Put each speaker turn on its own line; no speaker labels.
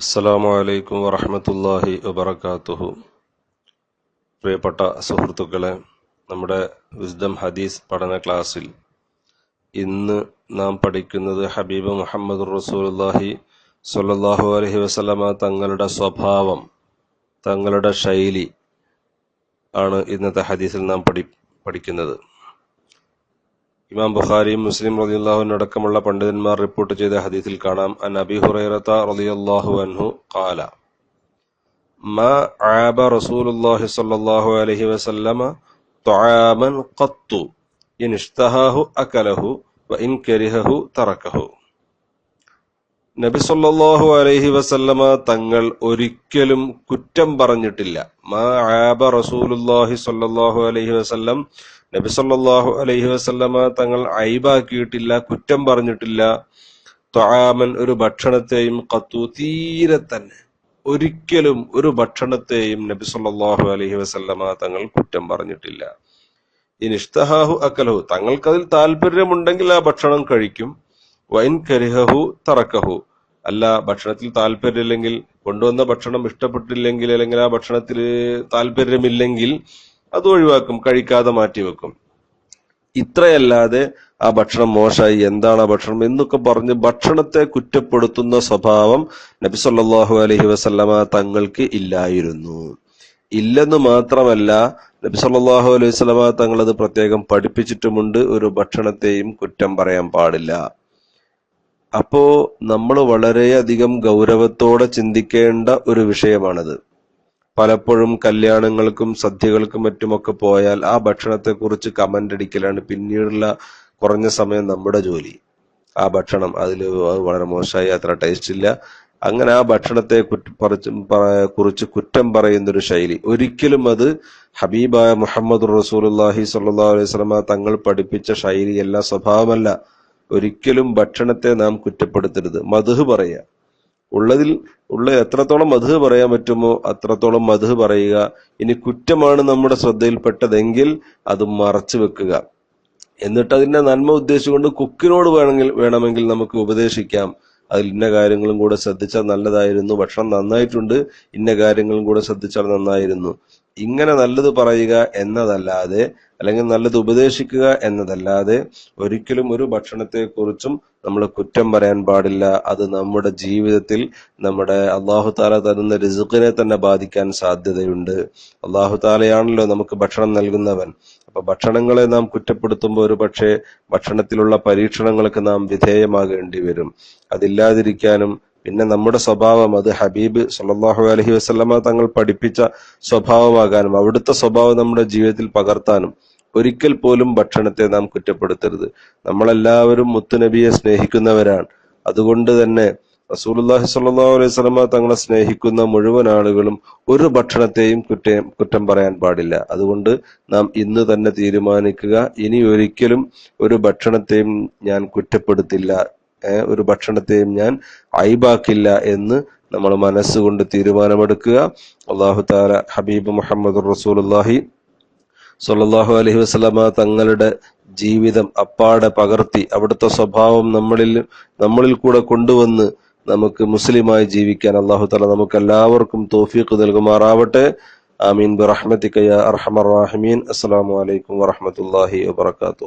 അസ്സലാമു അലൈക്കും വറഹ്മത്തുള്ളാഹി വബറകാതുഹു. പ്രിയപ്പെട്ട സുഹൃത്തുക്കളെ, നമ്മുടെ വിസ്ഡം ഹദീസ് പഠന ക്ലാസ്സിൽ ഇന്ന് നാം പഠിക്കുന്നത് ഹബീബ് മുഹമ്മദ് റസൂലുള്ളാഹി സ്വല്ലല്ലാഹു അലൈഹി വസല്ലമ തങ്ങളുടെ സ്വഭാവം, തങ്ങളുടെ ശൈലി ആണ് ഇന്നത്തെ ഹദീസിൽ നാം പഠിക്കുന്നത്. ഇമാം ബുഖാരിയും മുസ്ലിം റളിയല്ലാഹു അൻഹു അടക്കമുള്ള പണ്ഡിതന്മാർ റിപ്പോർട്ട് ചെയ്ത ഹദീസിൽ കാണാം, അൻ അബീ ഹുറൈറത റളിയല്ലാഹു അൻഹു ഖാല മാ ആബ റസൂലുള്ളാഹി സ്വല്ലല്ലാഹു അലൈഹി വസല്ലമ തുആമൻ ഖത്തു ഇൻ ഇഷ്തഹാഹു അകലഹു വ ഇൻ കരിഹഹു തറകഹു. നബി സല്ലല്ലാഹു അലൈഹി വസല്ലമ തങ്ങൾ ഒരിക്കലും കുറ്റം പറഞ്ഞിട്ടില്ല. മാ ആബ റസൂലുള്ളാഹി സ്വല്ലല്ലാഹു അലൈഹി വസല്ലം, നബി സല്ലല്ലാഹു അലൈഹി വസല്ലമ തങ്ങൾ ഐബാക്കിയിട്ടില്ല, കുറ്റം പറഞ്ഞിട്ടില്ല. തുആമൻ, ഒരു ഭക്ഷണത്തെയും, ഖത്തു, തീരെ തന്നെ ഒരിക്കലും ഒരു ഭക്ഷണത്തെയും നബി സല്ലല്ലാഹു അലൈഹി വസല്ലമ തങ്ങൾ കുറ്റം പറഞ്ഞിട്ടില്ല. ഇൻ ഇഷ്തഹാഹു അകലഹു, തങ്ങൾക്കതിൽ താല്പര്യമുണ്ടെങ്കിൽ ആ ഭക്ഷണം കഴിക്കും. വൈൻ കരിഹഹു തറക്കഹു, അല്ല ഭക്ഷണത്തിൽ താല്പര്യമില്ലെങ്കിൽ, കൊണ്ടുവന്ന ഭക്ഷണം ഇഷ്ടപ്പെട്ടില്ലെങ്കിൽ, അല്ലെങ്കിൽ ആ ഭക്ഷണത്തിൽ താല്പര്യമില്ലെങ്കിൽ അത് ഒഴിവാക്കും, കഴിക്കാതെ മാറ്റിവെക്കും. ഇത്രയല്ലാതെ ആ ഭക്ഷണം മോശമായി, എന്താണ് ആ ഭക്ഷണം എന്നൊക്കെ പറഞ്ഞ് ഭക്ഷണത്തെ കുറ്റപ്പെടുത്തുന്ന സ്വഭാവം നബി സല്ലല്ലാഹു അലൈഹി വസല്ലമ തങ്ങൾക്ക് ഇല്ലായിരുന്നു. ഇല്ലെന്ന് മാത്രമല്ല, നബി സല്ലല്ലാഹു അലൈഹി വസല്ലമ തങ്ങൾ അത് പ്രത്യേകം പഠിപ്പിച്ചിട്ടുമുണ്ട്, ഒരു ഭക്ഷണത്തെയും കുറ്റം പറയാൻ പാടില്ല. അപ്പോ നമ്മൾ വളരെയധികം ഗൗരവത്തോടെ ചിന്തിക്കേണ്ട ഒരു വിഷയമാണത്. പലപ്പോഴും കല്യാണങ്ങൾക്കും സദ്യകൾക്കും മറ്റുമൊക്കെ പോയാൽ ആ ഭക്ഷണത്തെ കുറിച്ച് കമന്റ് അടിക്കലാണ് പിന്നീടുള്ള കുറഞ്ഞ സമയം നമ്മുടെ ജോലി. ആ ഭക്ഷണം അത് വളരെ മോശമായി, അത്ര ടേസ്റ്റ് ഇല്ല, അങ്ങനെ ആ ഭക്ഷണത്തെ കുറിച്ച് കുറ്റം പറയുന്ന ഒരു ശൈലി ഒരിക്കലും അത് ഹബീബായ മുഹമ്മദ് റസൂലുള്ളാഹി സ്വല്ലല്ലാഹു അലൈഹി വസല്ലമ തങ്ങൾ പഠിപ്പിച്ച ശൈലിയല്ല, സ്വഭാവമല്ല. ഒരിക്കലും ഭക്ഷണത്തെ നാം കുറ്റപ്പെടുത്തരുത്. മദ്ഹ് പറയുക, ഉള്ള എത്രത്തോളം മദ്ഹ് പറയാൻ പറ്റുമോ അത്രത്തോളം മദ്ഹ് പറയുക. ഇനി കുറ്റമാണ് നമ്മുടെ ശ്രദ്ധയിൽപ്പെട്ടതെങ്കിൽ അത് മറച്ചു വെക്കുക. എന്നിട്ട് അതിന്റെ നന്മ ഉദ്ദേശിച്ചുകൊണ്ട് കുക്കിനോട് വേണമെങ്കിൽ നമുക്ക് ഉപദേശിക്കാം, അതിൽ ഇന്ന കാര്യങ്ങളും കൂടെ ശ്രദ്ധിച്ചാൽ നല്ലതായിരുന്നു, ഭക്ഷണം നന്നായിട്ടുണ്ട്, ഇന്ന കാര്യങ്ങളും കൂടെ ശ്രദ്ധിച്ചാൽ നന്നായിരുന്നു. ഇങ്ങനെ നല്ലത് പറയുക എന്നതല്ലാതെ, അല്ലെങ്കിൽ നല്ലത് ഉപദേശിക്കുക എന്നതല്ലാതെ ഒരിക്കലും ഒരു ഭക്ഷണത്തെ കുറിച്ചും നമ്മൾ കുറ്റം പറയാൻ പാടില്ല. അത് നമ്മുടെ ജീവിതത്തിൽ നമ്മുടെ അല്ലാഹു തആല തരുന്ന റിസ്ഖിനെ തന്നെ ബാധിക്കാൻ സാധ്യതയുണ്ട്. അല്ലാഹു തആലയാണല്ലോ നമുക്ക് ഭക്ഷണം നൽകുന്നവൻ. അപ്പൊ ഭക്ഷണങ്ങളെ നാം കുറ്റപ്പെടുത്തുമ്പോൾ ഒരു പക്ഷേ ഭക്ഷണത്തിലുള്ള പരീക്ഷണങ്ങൾക്ക് നാം വിധേയമാകേണ്ടി വരും. അതില്ലാതിരിക്കാനും, പിന്നെ നമ്മുടെ സ്വഭാവം അത് ഹബീബ് സല്ലല്ലാഹു അലൈഹി വസല്ലമ തങ്ങൾ പഠിപ്പിച്ച സ്വഭാവമാകാനും, അവിടുത്തെ സ്വഭാവം നമ്മുടെ ജീവിതത്തിൽ പകർത്താനും ഒരിക്കൽ പോലും ഭക്ഷണത്തെ നാം കുറ്റപ്പെടുത്തരുത്. നമ്മളെല്ലാവരും മുത്തുനബിയെ സ്നേഹിക്കുന്നവരാണ്. അതുകൊണ്ട് തന്നെ റസൂലുള്ളാഹി സ്വല്ലല്ലാഹു അലൈഹി വസല്ലമ തങ്ങളെ സ്നേഹിക്കുന്ന മുഴുവൻ ആളുകളും ഒരു ഭക്ഷണത്തെയും കുറ്റം പറയാൻ പാടില്ല. അതുകൊണ്ട് നാം ഇന്ന് തന്നെ തീരുമാനിക്കുക, ഇനി ഒരിക്കലും ഒരു ഭക്ഷണത്തെയും ഞാൻ കുറ്റപ്പെടുത്തില്ല, ഒരു ഭക്ഷണത്തെയും ഞാൻ ഐബാക്കില്ല എന്ന് നമ്മൾ മനസ്സുകൊണ്ട് തീരുമാനമെടുക്കുക. അല്ലാഹു തആല ഹബീബ് മുഹമ്മദ് റസൂലുള്ളാഹി സ്വല്ലല്ലാഹു അലൈഹി വസല്ലമ തങ്ങളുടെ ജീവിതം അപ്പാടെ പകർത്തി അവിടുത്തെ സ്വഭാവം നമ്മളിൽ കൂടെ കൊണ്ടുവന്ന് നമുക്ക് മുസ്ലിമായി ജീവിക്കാൻ അല്ലാഹു തആല നമുക്ക് എല്ലാവർക്കും തൗഫീഖ് നൽകുമാറാവട്ടെ. ആമീൻ ബിറഹ്മതിക യാ അർഹമർ റഹീമീൻ. അസ്സലാമു അലൈക്കും വറഹ്മത്തുള്ളാഹി വബറകാതുഹു.